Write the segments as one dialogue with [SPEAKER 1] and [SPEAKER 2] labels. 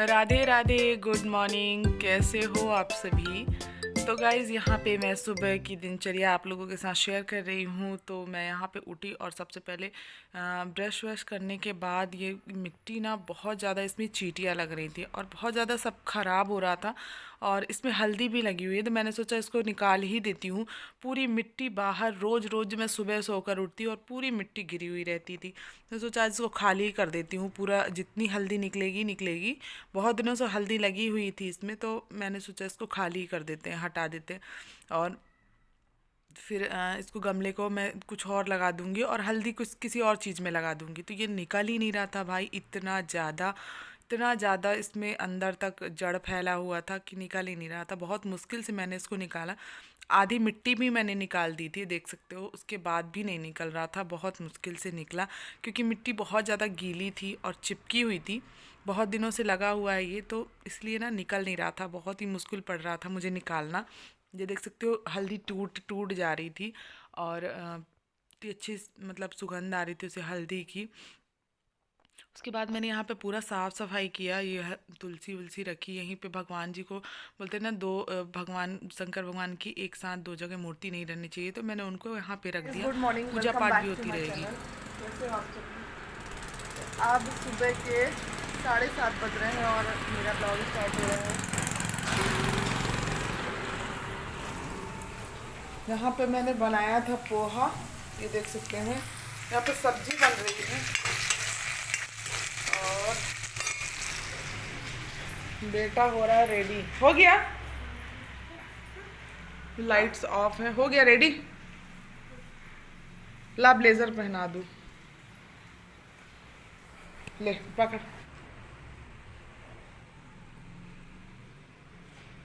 [SPEAKER 1] Radhe Radhe, good morning. कैसे हो आप सभी। तो गाइज़ यहाँ पे मैं सुबह की दिनचर्या आप लोगों के साथ शेयर कर रही हूँ। तो मैं यहाँ पे उठी और सबसे पहले ब्रश वश करने के बाद ये मिट्टी ना बहुत ज़्यादा इसमें चींटियाँ लग रही थी और बहुत ज़्यादा सब ख़राब हो रहा था और इसमें हल्दी भी लगी हुई है। तो मैंने सोचा इसको निकाल ही देती हूँ। पूरी मिट्टी बाहर रोज़ रोज़ मैं सुबह सोकर उठती और पूरी मिट्टी गिरी हुई रहती थी। तो सोचा आज इसको खाली ही कर देती हूँ, पूरा जितनी हल्दी निकलेगी निकलेगी। बहुत दिनों से हल्दी लगी हुई थी इसमें, तो मैंने सोचा इसको खाली कर देते हैं, हटा देते हैं। और फिर इसको गमले को मैं कुछ और लगा दूंगी और हल्दी कुछ किसी और चीज़ में लगा दूंगी। तो ये निकल ही नहीं रहा था भाई, इतना ज़्यादा इसमें अंदर तक जड़ फैला हुआ था कि निकल ही नहीं रहा था। बहुत मुश्किल से मैंने इसको निकाला। आधी मिट्टी भी मैंने निकाल दी थी, देख सकते हो, उसके बाद भी नहीं निकल रहा था। बहुत मुश्किल से निकला क्योंकि मिट्टी बहुत ज़्यादा गीली थी और चिपकी हुई थी। बहुत दिनों से लगा हुआ है ये, तो इसलिए ना निकल नहीं रहा था। बहुत ही मुश्किल पड़ रहा था मुझे निकालना। ये देख सकते हो हल्दी टूट टूट जा रही थी और इतनी अच्छी मतलब सुगंध आ रही थी उसे हल्दी की। उसके बाद मैंने यहाँ पे पूरा साफ़ सफाई किया। ये तुलसी उलसी रखी यहीं पे। भगवान जी को बोलते हैं ना, दो भगवान शंकर भगवान की एक साथ दो जगह मूर्ति नहीं रहनी चाहिए, तो मैंने उनको यहाँ पे रख दिया।
[SPEAKER 2] गुड मॉर्निंग,
[SPEAKER 1] पूजा
[SPEAKER 2] वेलकम
[SPEAKER 1] पाठ भी
[SPEAKER 2] बैक टू
[SPEAKER 1] होती
[SPEAKER 2] माय
[SPEAKER 1] रहेगी।
[SPEAKER 2] चैनल। कैसे हो आप सभी। अब सुबह के 7:30 बज रहे हैं और मेरा ब्लॉग स्टार्ट हो रहा है। यहाँ पे मैंने बनाया था पोहा, ये देख सकते हैं। यहाँ पे सब्जी बन रही है और बेटा हो रहा है रेडी। हो गया, लाइट्स ऑफ है, हो गया रेडी। ला ब्लेजर पहना दूँ, ले पकड़,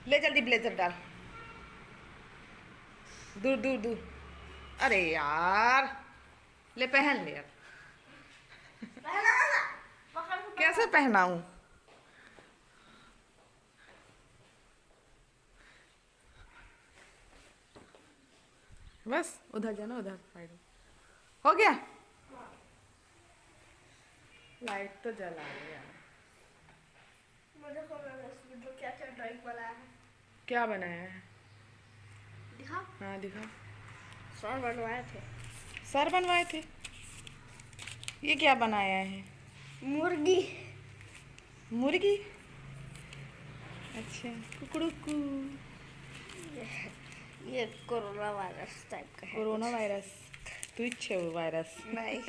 [SPEAKER 2] ले जल्दी ब्लेजर डाल, दूर दूर दूर। अरे यार, ले पहन ले यार। कैसे पहनाऊं। बस उधर जाना, उधर साइड हो गया। लाइट तो जला गया।
[SPEAKER 3] क्या क्या ड्राइंग बनाया है
[SPEAKER 2] क्या बनाया है,
[SPEAKER 3] दिखा।
[SPEAKER 2] हाँ दिखा।
[SPEAKER 3] सर बनवाए थे।
[SPEAKER 2] सर बनवाए थे। ये क्या बनाया है,
[SPEAKER 3] मुर्गी।
[SPEAKER 2] मुर्गी। अच्छा, कुकड़ुकू।
[SPEAKER 3] ये कोरोना वायरस टाइप का है।
[SPEAKER 2] कोरोना वायरस, ट्विच है वो वायरस।
[SPEAKER 3] नहीं,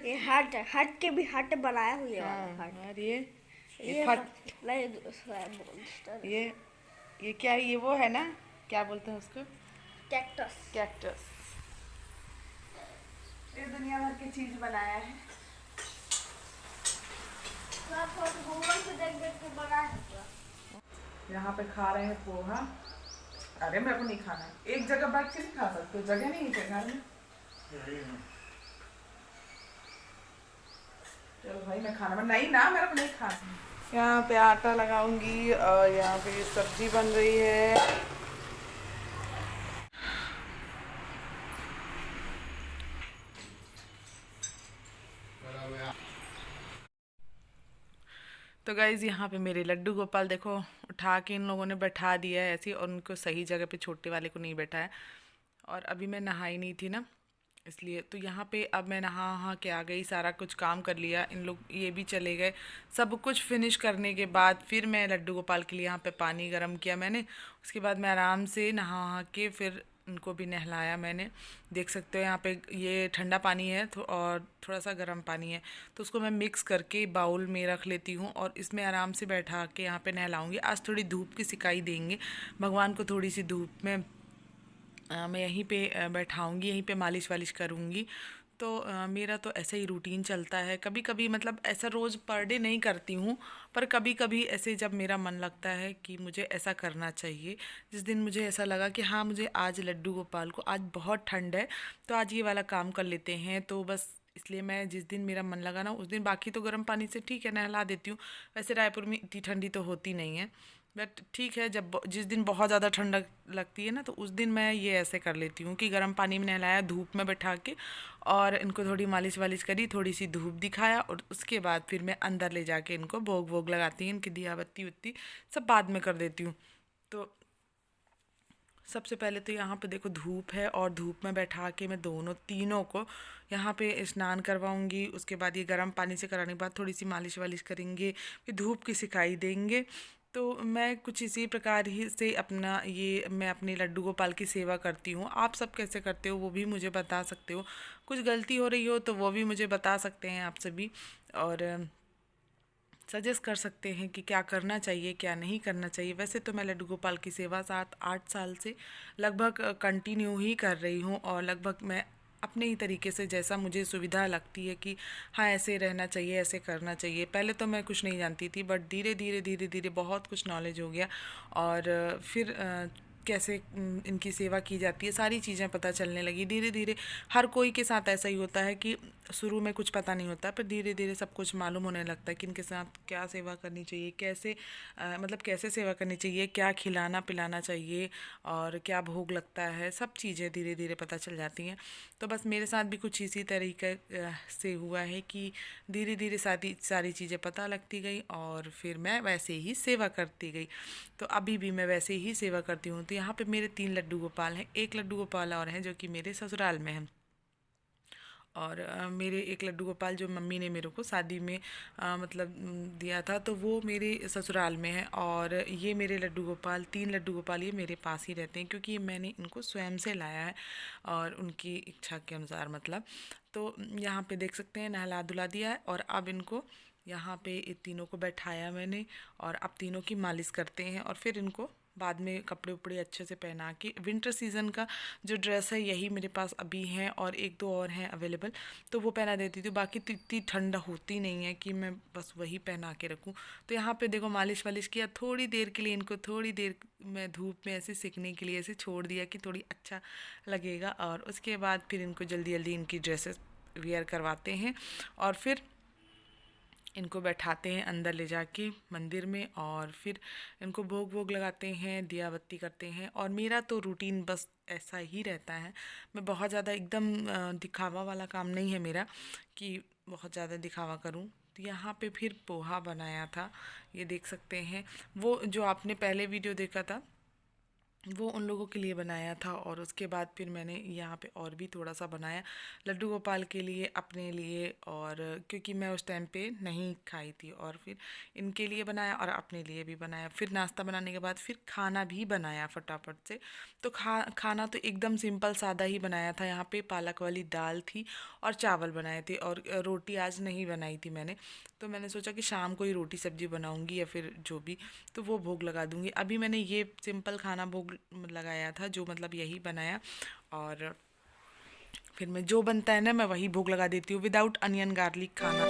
[SPEAKER 3] ये हार्ट है। हार्ट के भी हार्ट बनाया हुआ है।
[SPEAKER 2] हाँ,
[SPEAKER 3] हार्ट
[SPEAKER 2] और ये
[SPEAKER 3] फट नहीं, दूसरा है monster।
[SPEAKER 2] ये क्या है, ये वो है ना, क्या बोलते हैं उसको,
[SPEAKER 3] कैक्टस।
[SPEAKER 2] कैक्टस। ये दुनिया भर की चीज बनाया है।
[SPEAKER 3] गूगल से देख देख के बनाया है पूरा।
[SPEAKER 2] यहाँ पे खा रहे हैं पोहा। अरे मेरे को नहीं खाना है, एक जगह बैठ के नहीं खा सकते, जगह नहीं है घर में। चलो भाई, मैं खाना नहीं ना, मेरे को नहीं खाना। यहाँ पे आटा लगाऊंगी और यहाँ पे सब्जी बन रही है।
[SPEAKER 1] तो गाइज़ यहाँ पे मेरे लड्डू गोपाल देखो, उठा के इन लोगों ने बैठा दिया है ऐसे, और उनको सही जगह पे छोटे वाले को नहीं बैठाया। और अभी मैं नहाई नहीं थी ना, इसलिए। तो यहाँ पे अब मैं नहा के आ गई, सारा कुछ काम कर लिया। इन लोग ये भी चले गए। सब कुछ फिनिश करने के बाद फिर मैं लड्डू गोपाल के लिए यहाँ पे पानी गर्म किया मैंने। उसके बाद मैं आराम से नहा के फिर उनको भी नहलाया मैंने। देख सकते हो यहाँ पे ये ठंडा पानी है और थोड़ा सा गर्म पानी है, तो उसको मैं मिक्स करके बाउल में रख लेती हूँ और इसमें आराम से बैठा के यहाँ पे नहलाऊँगी। आज थोड़ी धूप की सिकाई देंगे भगवान को, थोड़ी सी धूप में मैं यहीं पे बैठाऊँगी, यहीं पे मालिश वालिश करूँगी। तो मेरा तो ऐसा ही रूटीन चलता है। कभी कभी मतलब ऐसा रोज़ पर डे नहीं करती हूँ, पर कभी कभी ऐसे जब मेरा मन लगता है कि मुझे ऐसा करना चाहिए। जिस दिन मुझे ऐसा लगा कि हाँ, मुझे आज लड्डू गोपाल को, आज बहुत ठंड है तो आज ये वाला काम कर लेते हैं, तो बस इसलिए मैं जिस दिन मेरा मन लगा ना उस दिन, बाकी तो गर्म पानी से ठीक है नहला देती हूँ। वैसे रायपुर में इतनी ठंडी तो होती नहीं है, बट ठीक है, जब जिस दिन बहुत ज़्यादा ठंडक लगती है ना तो उस दिन मैं ये ऐसे कर लेती हूँ कि गर्म पानी में नहलाया धूप में बैठा के, और इनको थोड़ी मालिश वालिश करी, थोड़ी सी धूप दिखाया, और उसके बाद फिर मैं अंदर ले जाके इनको भोग वोग लगाती हूँ, इनकी दिया बत्ती उत्ती सब बाद में कर देती हूँ। तो सबसे पहले तो यहाँ पे देखो धूप है, और धूप में बैठा के मैं दोनों तीनों को यहाँ पे स्नान करवाऊँगी। उसके बाद ये गर्म पानी से कराने के बाद थोड़ी सी मालिश वालिश करेंगे, फिर धूप की सिकाई देंगे। तो मैं कुछ इसी प्रकार ही से अपना ये मैं अपने लड्डू गोपाल की सेवा करती हूँ। आप सब कैसे करते हो वो भी मुझे बता सकते हो, कुछ गलती हो रही हो तो वो भी मुझे बता सकते हैं आप सभी, और सजेस्ट कर सकते हैं कि क्या करना चाहिए क्या नहीं करना चाहिए। वैसे तो मैं लड्डू गोपाल की सेवा 7-8 साल से लगभग कंटिन्यू ही कर रही हूँ, और लगभग मैं अपने ही तरीके से जैसा मुझे सुविधा लगती है कि हाँ ऐसे रहना चाहिए ऐसे करना चाहिए। पहले तो मैं कुछ नहीं जानती थी, बट धीरे धीरे धीरे धीरे बहुत कुछ नॉलेज हो गया, और फिर कैसे इनकी सेवा की जाती है सारी चीज़ें पता चलने लगी धीरे धीरे। हर कोई के साथ ऐसा ही होता है कि शुरू में कुछ पता नहीं होता, पर धीरे धीरे सब कुछ मालूम होने लगता है कि इनके साथ क्या सेवा करनी चाहिए, कैसे मतलब कैसे सेवा करनी चाहिए, क्या खिलाना पिलाना चाहिए, और क्या भोग लगता है, सब चीज़ें धीरे धीरे पता चल जाती हैं। तो बस मेरे साथ भी कुछ इसी तरीके से हुआ है कि धीरे धीरे सारी चीज़ें पता लगती गई, और फिर मैं वैसे ही सेवा करती गई। तो अभी भी मैं वैसे ही सेवा करती हूँ। तो यहाँ पे मेरे 3 लड्डू गोपाल हैं, एक लड्डू गोपाल और हैं जो कि मेरे ससुराल में हैं, और मेरे एक लड्डू गोपाल जो मम्मी ने मेरे को शादी में मतलब दिया था, तो वो मेरे ससुराल में है। और ये मेरे लड्डू गोपाल 3 लड्डू गोपाल ये मेरे पास ही रहते हैं, क्योंकि मैंने इनको स्वयं से लाया है और उनकी इच्छा के अनुसार मतलब। तो यहाँ पे देख सकते हैं नहला धुला दिया है, और अब इनको यहाँ पे ये तीनों को बैठाया मैंने, और अब तीनों की मालिश करते हैं, और फिर इनको बाद में कपड़े उपड़े अच्छे से पहना के विंटर सीज़न का जो ड्रेस है यही मेरे पास अभी हैं, और 1-2 और हैं अवेलेबल, तो वो पहना देती थी। बाकी तो इतनी ठंड होती नहीं है कि मैं बस वही पहना के रखूँ। तो यहाँ पे देखो मालिश वालिश किया, थोड़ी देर के लिए इनको थोड़ी देर मैं धूप में ऐसे सेकने के लिए ऐसे छोड़ दिया कि थोड़ी अच्छा लगेगा, और उसके बाद फिर इनको जल्दी जल्दी इनकी ड्रेसेस वेयर करवाते हैं, और फिर इनको बैठाते हैं अंदर ले जाके मंदिर में, और फिर इनको भोग वोग लगाते हैं, दिया बत्ती करते हैं। और मेरा तो रूटीन बस ऐसा ही रहता है, मैं बहुत ज़्यादा एकदम दिखावा वाला काम नहीं है मेरा कि बहुत ज़्यादा दिखावा करूं। तो यहाँ पे फिर पोहा बनाया था, ये देख सकते हैं। वो जो आपने पहले वीडियो देखा था वो उन लोगों के लिए बनाया था, और उसके बाद फिर मैंने यहाँ पे और भी थोड़ा सा बनाया लड्डू गोपाल के लिए, अपने लिए, और क्योंकि मैं उस टाइम पे नहीं खाई थी, और फिर इनके लिए बनाया और अपने लिए भी बनाया। फिर नाश्ता बनाने के बाद फिर खाना भी बनाया फटाफट से। तो खाना तो एकदम सिंपल सादा ही बनाया था। यहाँ पे पालक वाली दाल थी और चावल बनाए थे, और रोटी आज नहीं बनाई थी मैंने। तो मैंने सोचा कि शाम को ही रोटी सब्जी बनाऊंगी या फिर जो भी, तो वो भोग लगा दूंगी। अभी मैंने ये सिंपल खाना भोग लगाया था, जो मतलब यही बनाया, और फिर मैं जो बनता है ना मैं वही भोग लगा देती हूँ, विदाउट अनियन गार्लिक खाना।